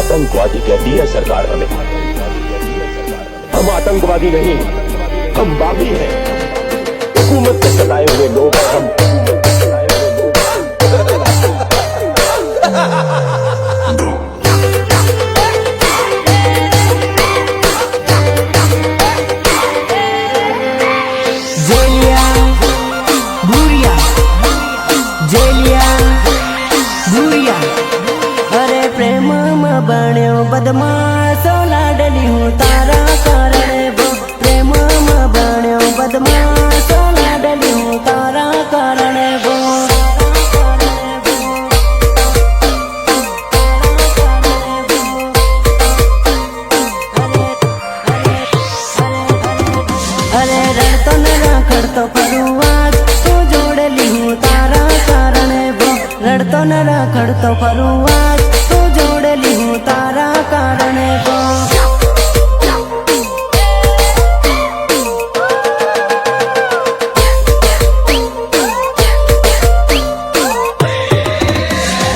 आतंकवादी कहती है सरकार हमें। हम आतंकवादी नहीं, हम बागी हैं। हुकूमत से सताए हुए लोग हैं हम। अरे प्रेम में बण्यो बदमाशो लाडली हूँ तारा कारणे वो। प्रेम में बण्यो बदमाशो लाडली हूँ तारा कारणे वो। अरे रड़तो न रखड़तो फरुआज तू जोड़ली हूँ तारा कारणे वो। रड़तो न रखड़तो फरुआज तू जोड़ली हूँ तारा कारणे वो।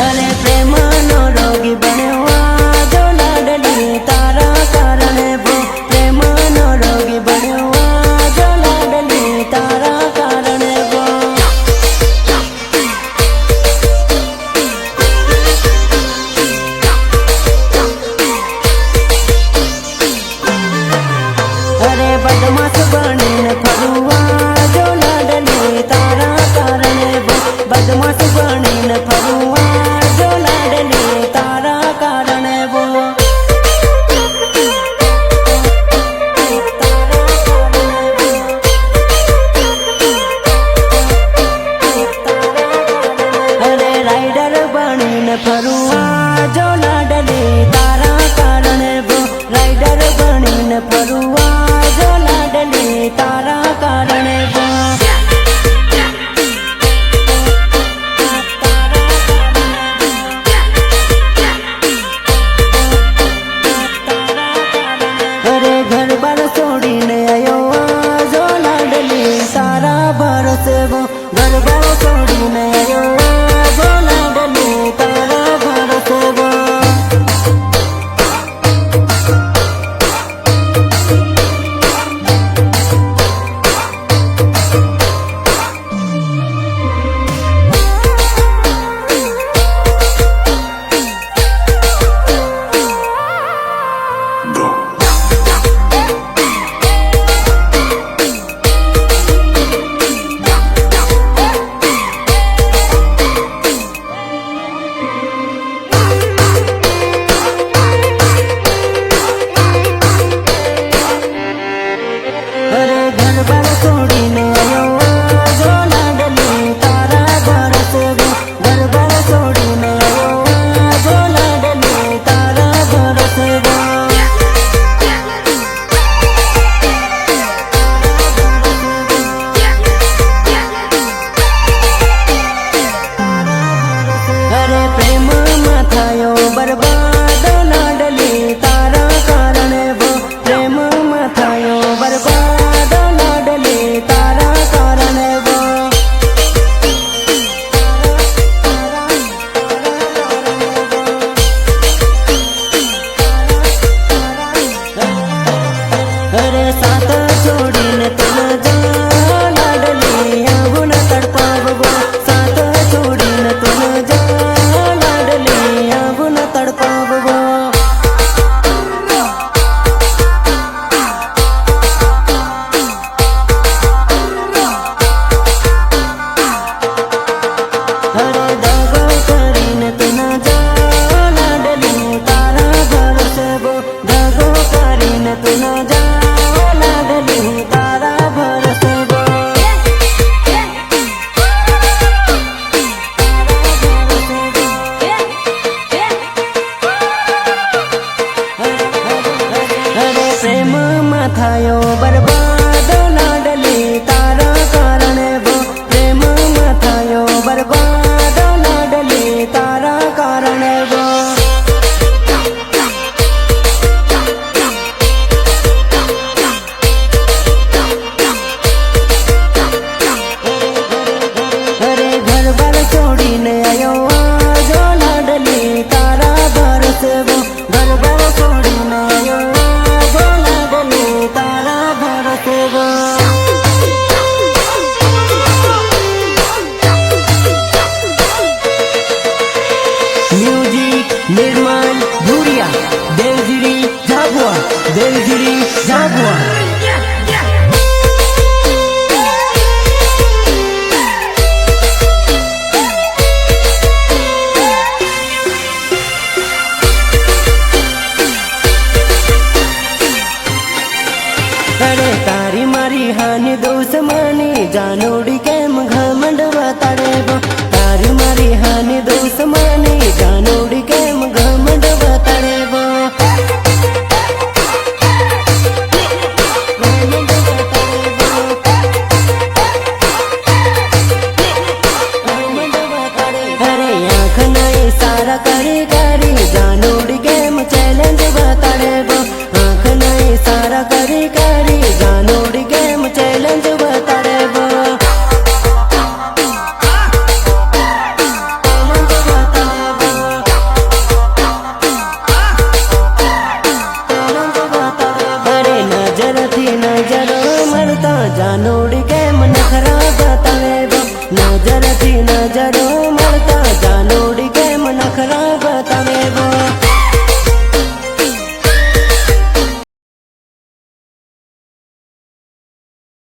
अरे प्रेम नो रोगी बन्यो जो लाडली तारा कारणे वो। प्रेम नो रोगी बन्यो जो लाडली तारा कारणे वो। अरे बदमाश बनीने फरुआ जो लाडली तारा कारणे वो। बदमाश बनीने फरुआ जो लाडली तारा कारणे वो। अरे राइडर बनीने फरुआ जो लाडली तारा कारणे वो। राइडर बनीने फरुआ जो लाडली तारा कारणे वो। अरे घर बार छोड़ीने आयो जो लाडली तारा भरोसे वो। घर बार छोड़ीने आयो जो लाडली तारा भरोसे શોખ નહીં સારા કરી કરી જાનોડી ગેમ ચેલેન્જ બતા